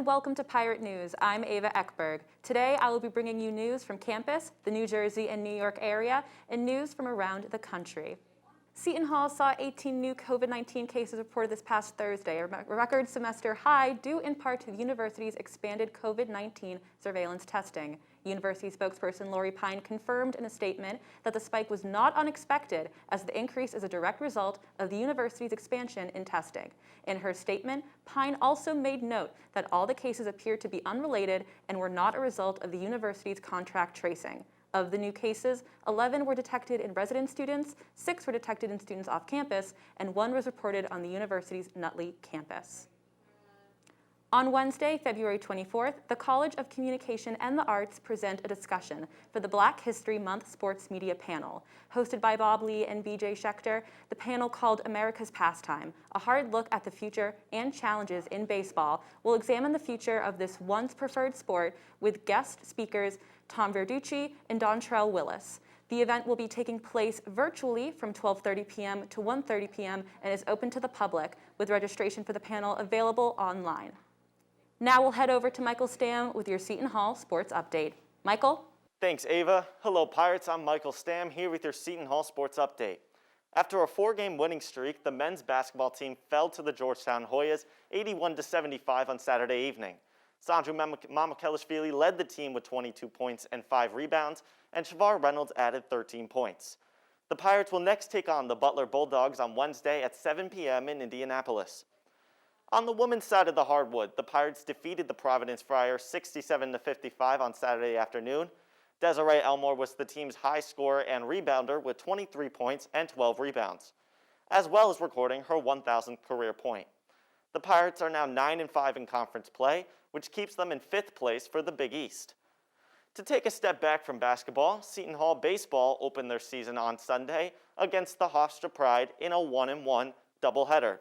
welcome to Pirate News. I'm Ava Ekberg. Today I will be bringing you news from campus, the New Jersey and New York area, and news from around the country. Seton Hall saw 18 new COVID-19 cases reported this past Thursday, a record semester high due in part to the university's expanded COVID-19 surveillance testing. University spokesperson Lori Pine confirmed in a statement that the spike was not unexpected, as the increase is a direct result of the university's expansion in testing. In her statement, Pine also made note that all the cases appeared to be unrelated and were not a result of the university's contract tracing. Of the new cases, 11 were detected in resident students, 6 were detected in students off campus, and 1 was reported on the university's Nutley campus. On Wednesday, February 24th, the College of Communication and the Arts present a discussion for the Black History Month Sports Media Panel. Hosted by Bob Lee and BJ Schechter, the panel called America's Pastime, a hard look at the future and challenges in baseball, will examine the future of this once preferred sport with guest speakers Tom Verducci and Dontrell Willis. The event will be taking place virtually from 12:30 p.m. to 1:30 p.m. and is open to the public, with registration for the panel available online. Now we'll head over to Michael Stamm with your Seton Hall Sports Update. Michael? Thanks, Ava. Hello, Pirates. I'm Michael Stamm here with your Seton Hall Sports Update. After a 4-game winning streak, the men's basketball team fell to the Georgetown Hoyas 81-75 on Saturday evening. Sandro Mamukelashvili led the team with 22 points and 5 rebounds, and Shavar Reynolds added 13 points. The Pirates will next take on the Butler Bulldogs on Wednesday at 7 p.m. in Indianapolis. On the women's side of the hardwood, the Pirates defeated the Providence Friars 67-55 on Saturday afternoon. Desiree Elmore was the team's high scorer and rebounder with 23 points and 12 rebounds, as well as recording her 1,000th career point. The Pirates are now 9-5 in conference play, which keeps them in 5th place for the Big East. To take a step back from basketball, Seton Hall baseball opened their season on Sunday against the Hofstra Pride in a 1-1 doubleheader.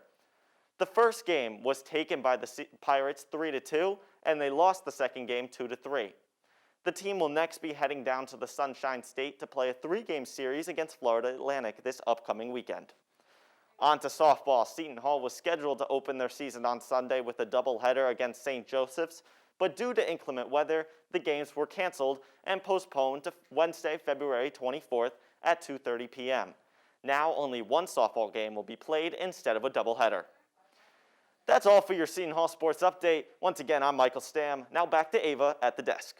The first game was taken by the Pirates 3-2, and they lost the second game 2-3. The team will next be heading down to the Sunshine State to play a 3-game series against Florida Atlantic this upcoming weekend. On to softball. Seton Hall was scheduled to open their season on Sunday with a doubleheader against St. Joseph's, but due to inclement weather, the games were canceled and postponed to Wednesday, February 24th at 2:30 p.m. Now only one softball game will be played instead of a doubleheader. That's all for your Seton Hall Sports Update. Once again, I'm Michael Stamm. Now back to Ava at the desk.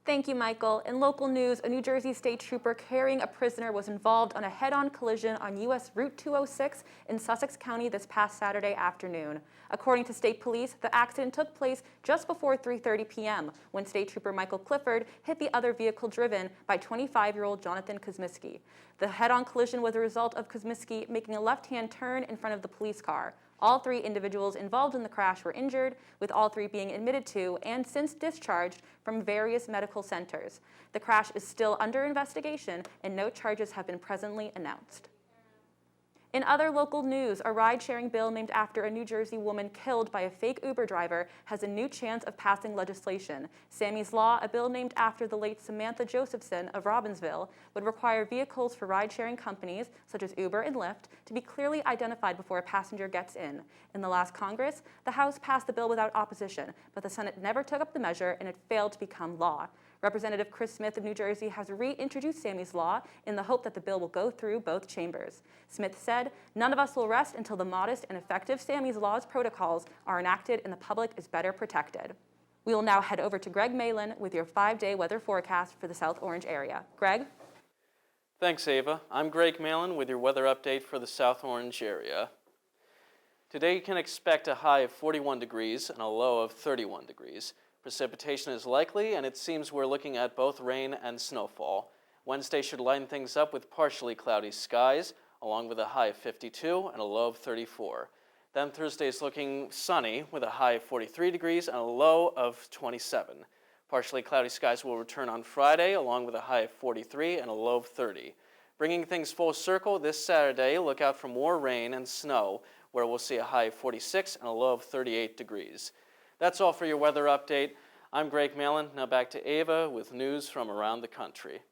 Thank you, Michael. In local news, a New Jersey state trooper carrying a prisoner was involved on a head-on collision on U.S. Route 206 in Sussex County this past Saturday afternoon. According to state police, the accident took place just before 3:30 p.m. when state trooper Michael Clifford hit the other vehicle driven by 25-year-old Jonathan Kosmiski. The head-on collision was a result of Kosmiski making a left-hand turn in front of the police car. All 3 individuals involved in the crash were injured, with all 3 being admitted to and since discharged from various medical centers. The crash is still under investigation, and no charges have been presently announced. In other local news, a ride-sharing bill named after a New Jersey woman killed by a fake Uber driver has a new chance of passing legislation. Sammy's Law, a bill named after the late Samantha Josephson of Robbinsville, would require vehicles for ride-sharing companies, such as Uber and Lyft, to be clearly identified before a passenger gets in. In the last Congress, the House passed the bill without opposition, but the Senate never took up the measure and it failed to become law. Representative Chris Smith of New Jersey has reintroduced Sammy's Law in the hope that the bill will go through both chambers. Smith said, "None of us will rest until the modest and effective Sammy's Law's protocols are enacted and the public is better protected." We will now head over to Greg Mehlin with your 5-day weather forecast for the South Orange area. Greg? Thanks, Ava. I'm Greg Mehlin with your weather update for the South Orange area. Today you can expect a high of 41 degrees and a low of 31 degrees. Precipitation is likely, and it seems we're looking at both rain and snowfall. Wednesday should lighten things up with partially cloudy skies, along with a high of 52 and a low of 34. Then Thursday is looking sunny with a high of 43 degrees and a low of 27. Partially cloudy skies will return on Friday, along with a high of 43 and a low of 30. Bringing things full circle this Saturday, look out for more rain and snow, where we'll see a high of 46 and a low of 38 degrees. That's all for your weather update. I'm Greg Mehlin. Now back to Ava with news from around the country.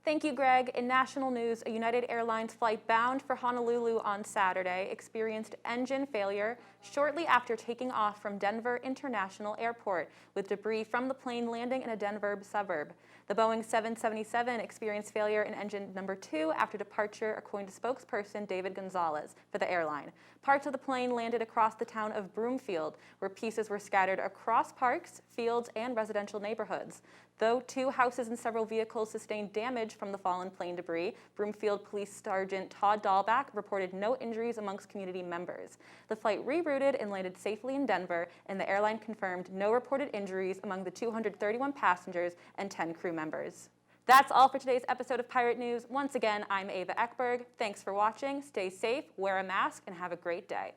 Thank you, Greg. In national news, a United Airlines flight bound for Honolulu on Saturday experienced engine failure shortly after taking off from Denver International Airport, with debris from the plane landing in a Denver suburb. The Boeing 777 experienced failure in engine number 2 after departure, according to spokesperson David Gonzalez for the airline. Parts of the plane landed across the town of Broomfield, where pieces were scattered across parks, fields, and residential neighborhoods. Though 2 houses and several vehicles sustained damage from the fallen plane debris, Broomfield Police Sergeant Todd Dahlback reported no injuries amongst community members. The flight rerouted and landed safely in Denver, and the airline confirmed no reported injuries among the 231 passengers and 10 crew members. That's all for today's episode of Pirate News. Once again, I'm Ava Ekberg. Thanks for watching. Stay safe, wear a mask, and have a great day.